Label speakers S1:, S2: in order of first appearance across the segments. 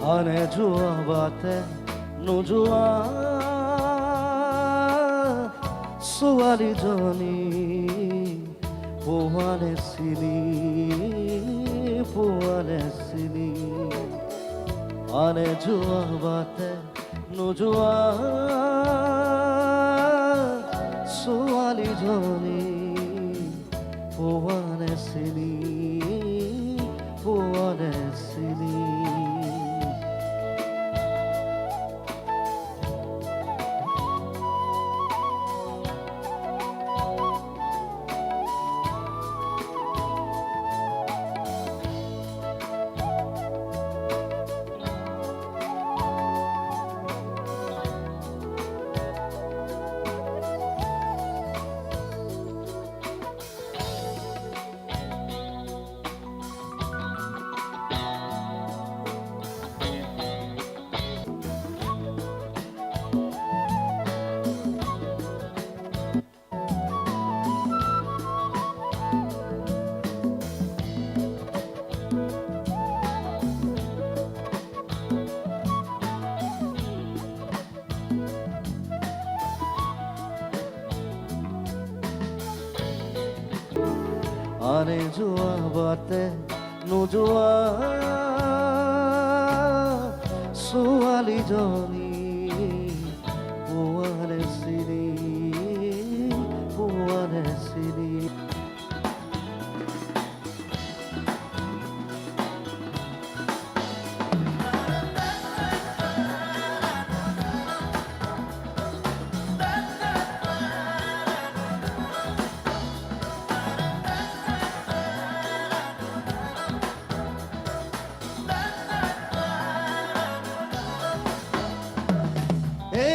S1: Anejua bate nujua suali joni puane sini Anejua bate nujua suali joni puane sini Anejua bate nujua suali joni puane sini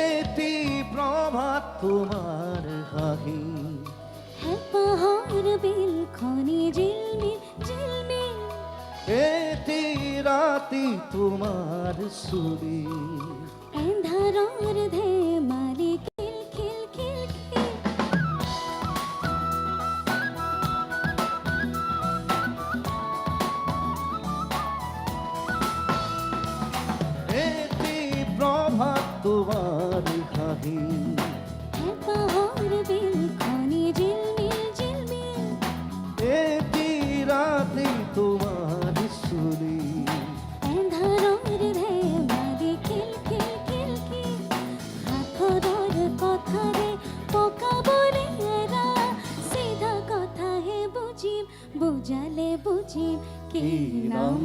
S1: এটি প্রভাত তোমার হাহি
S2: পাহাড় বিল খনি ঝিলমিল
S1: এটি রাতি তোমার সুরি
S2: এন্ধারর ধে মালি খিল
S1: এটি প্রভাত তোমার হাহি
S2: পাহাড় বিল খনি ঝিলমিল
S1: এটি রাতি তোমার সুরি
S2: এন্ধারর ধে মালি খিল হাথরর কথারে পোকা বলে এরা সিধা কথা হে বুঝালে বুঝিম কি নাম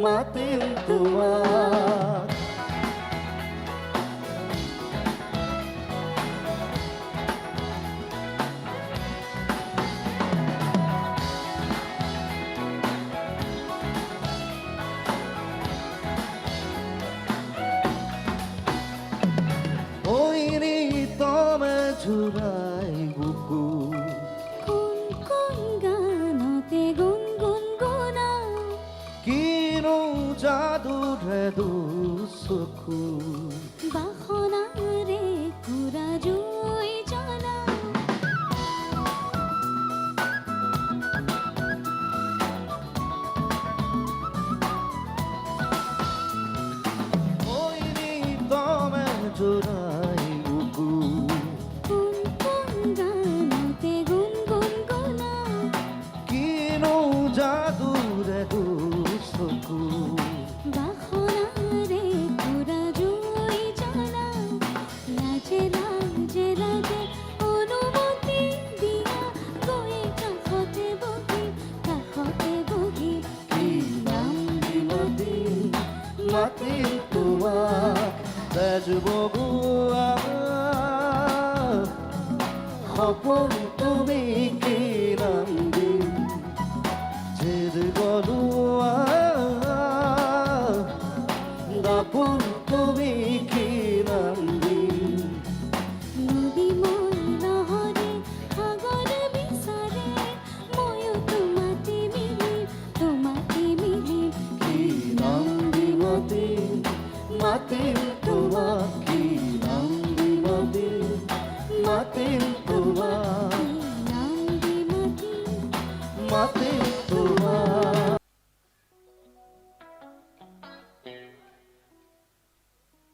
S1: মাতিম তোমার ওইনি তমে ঝুরাই বুকু
S2: কোন গানতে গুনগুনা
S1: কিনো জাদু ঢেদু সুখু
S2: বাহনা রে কুরা জুই জানা
S1: ওইনি তমে ঝুরাই বুকু
S2: কোন গানতে গুনগুনা
S1: কিনো জাদু ঢেদু সুখু
S2: বাহনা রে কুরা জুই জানা লাজে অনুমতি দিয়া কয়ে কাখতে বহি
S1: কি নাম মাতি তোমার তেজবগুয়া সপোন তুমি কি নাম দিম জেদ গলুয়া দাপুন তুমি কি নাম দিম
S2: নদী মই নহরে সাগর বিচারে ময়ো তোমাতে মিলিম
S1: কি নাম দিম মাতিম তোমার কি নাম দিম মাতে